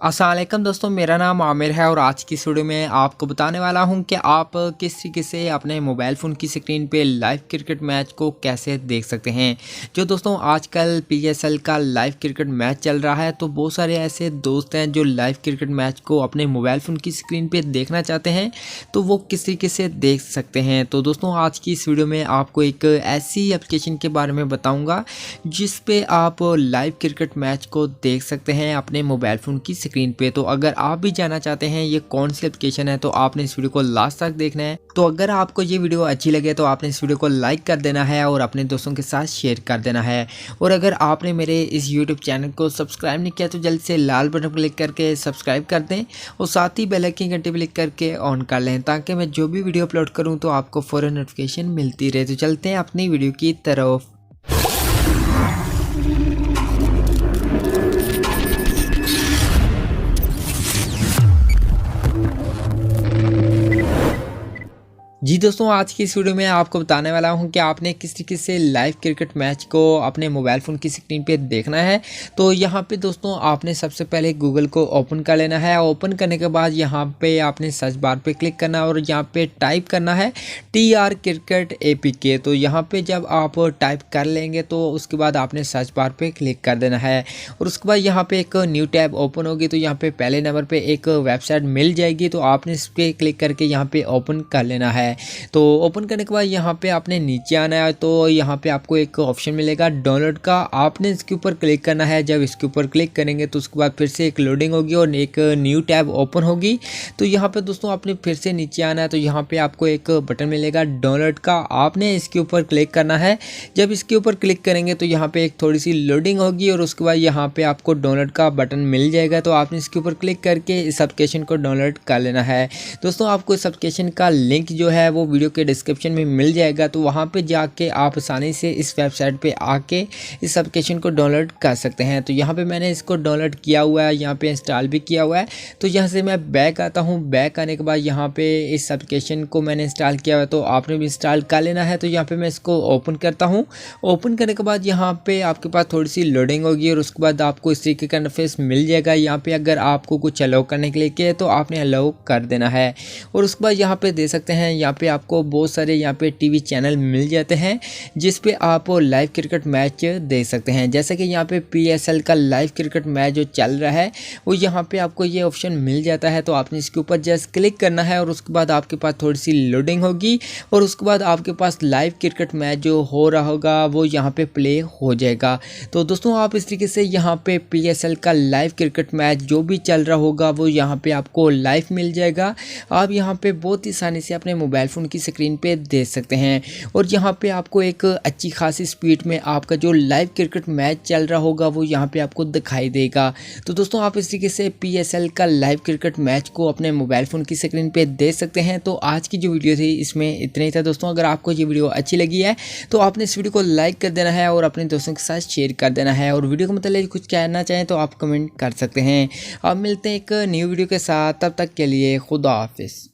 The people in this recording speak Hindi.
अस्सलामुअलैकुम दोस्तों, मेरा नाम आमिर है और आज की इस वीडियो में आपको बताने वाला हूं कि आप किस तरीके से अपने मोबाइल फ़ोन की स्क्रीन पे लाइव क्रिकेट मैच को कैसे देख सकते हैं। जो दोस्तों आजकल पीएसएल का लाइव क्रिकेट मैच चल रहा है, तो बहुत सारे ऐसे दोस्त हैं जो लाइव क्रिकेट मैच को अपने मोबाइल फ़ोन की स्क्रीन पर देखना चाहते हैं, तो वो किस तरीके से देख सकते हैं। तो दोस्तों आज की इस वीडियो में आपको एक ऐसी एप्लीकेशन के बारे में बताऊँगा जिस पे आप लाइव क्रिकेट मैच को देख सकते हैं अपने मोबाइल फ़ोन की स्क्रीन पे। तो अगर आप भी जानना चाहते हैं ये कौन सी एप्लीकेशन है, तो आपने इस वीडियो को लास्ट तक देखना है। तो अगर आपको ये वीडियो अच्छी लगे तो आपने इस वीडियो को लाइक कर देना है और अपने दोस्तों के साथ शेयर कर देना है। और अगर आपने मेरे इस यूट्यूब चैनल को सब्सक्राइब नहीं किया तो जल्द से लाल बटन पर क्लिक करके सब्सक्राइब कर दें और साथ ही बेल आइकन घंटे पर क्लिक करके ऑन कर लें, ताकि मैं जो भी वीडियो अपलोड करूँ तो आपको फ़ौरन नोटिफिकेशन मिलती रहे। तो चलते हैं अपनी वीडियो की तरफ। जी दोस्तों, आज की इस वीडियो में आपको बताने वाला हूं कि आपने किस तरीके से लाइव क्रिकेट मैच को अपने मोबाइल फ़ोन की स्क्रीन पे देखना है। तो यहां पे दोस्तों आपने सबसे पहले गूगल को ओपन कर लेना है। ओपन करने के बाद यहां पे आपने सर्च बार पे क्लिक करना है और यहां पे टाइप करना है TR क्रिकेट APK। तो यहां पे जब आप टाइप कर लेंगे तो उसके बाद आपने सर्च बार पे क्लिक कर देना है और उसके बाद यहाँ पे एक न्यू टैब ओपन होगी। तो यहाँ पे पहले नंबर पे एक वेबसाइट मिल जाएगी, तो आपने इस पर क्लिक करके यहाँ पे ओपन कर लेना है। तो ओपन करने के बाद यहाँ पे आपने नीचे आना है, तो यहाँ पे आपको एक ऑप्शन मिलेगा डाउनलोड का। आपने इसके ऊपर क्लिक करना है। जब इसके ऊपर क्लिक करेंगे तो उसके बाद फिर से एक लोडिंग होगी और एक न्यू टैब ओपन होगी। तो यहाँ पे दोस्तों आपने फिर से नीचे आना है, तो यहाँ पे आपको एक बटन मिलेगा डाउनलोड का। आपने इसके ऊपर क्लिक करना है। जब इसके ऊपर क्लिक करेंगे तो यहाँ पे एक थोड़ी सी लोडिंग होगी और उसके बाद यहाँ पे आपको डाउनलोड का बटन मिल जाएगा। तो आपने इसके ऊपर क्लिक करके इस एप्लीकेशन को डाउनलोड कर लेना है। दोस्तों आपको इस एप्लीकेशन का लिंक जो है वो वीडियो के डिस्क्रिप्शन में मिल जाएगा, तो वहाँ पे जाके आप आसानी से इस वेबसाइट पे आके इस एप्लीकेशन को डाउनलोड कर सकते हैं। तो यहाँ पे मैंने इसको डाउनलोड किया हुआ है, यहाँ पे इंस्टॉल भी किया हुआ है। तो यहाँ से मैं बैक आता हूँ। बैक आने के बाद यहाँ पे इस एप्लीकेशन को मैंने इंस्टॉल किया हुआ है, तो आपने भी इंस्टॉल कर लेना है। तो यहाँ पर मैं इसको ओपन करता हूँ। ओपन करने के बाद यहाँ पर आपके पास थोड़ी सी लोडिंग होगी और उसके बाद आपको इस तरीके का इंटरफेस मिल जाएगा। यहाँ पर अगर आपको कुछ अलाउ करने के लिए किया तो आपने अलाउ कर देना है और उसके बाद यहाँ पे दे सकते हैं। यहाँ पे आपको बहुत सारे यहाँ पे टीवी चैनल मिल जाते हैं जिस पे आप लाइव क्रिकेट मैच देख सकते हैं। जैसे कि यहाँ पे PSL का लाइव क्रिकेट मैच जो चल रहा है वो यहाँ पे आपको ये ऑप्शन मिल जाता है। तो आपने इसके ऊपर जस्ट क्लिक करना है और उसके बाद आपके पास थोड़ी सी लोडिंग होगी और उसके बाद आपके पास लाइव क्रिकेट मैच जो हो रहा होगा वो यहाँ पे प्ले हो जाएगा। तो दोस्तों आप इस तरीके से यहाँ पे PSL का लाइव क्रिकेट मैच जो भी चल रहा होगा वो यहाँ पे आपको लाइव मिल जाएगा। आप यहाँ पे बहुत ही आसानी से अपने मोबाइल फ़ोन की स्क्रीन पे देख सकते हैं और यहाँ पे आपको एक अच्छी खासी स्पीड में आपका जो लाइव क्रिकेट मैच चल रहा होगा वो यहाँ पे आपको दिखाई देगा। तो दोस्तों आप इस तरीके से PSL का लाइव क्रिकेट मैच को अपने मोबाइल फ़ोन की स्क्रीन पे देख सकते हैं। तो आज की जो वीडियो थी इसमें इतना ही था दोस्तों। अगर आपको ये वीडियो अच्छी लगी है तो आपने इस वीडियो को लाइक कर देना है और अपने दोस्तों के साथ शेयर कर देना है और वीडियो को मतलब कुछ कहना चाहें तो आप कमेंट कर सकते हैं। अब मिलते हैं एक न्यू वीडियो के साथ, तब तक के लिए खुदा हाफिज़।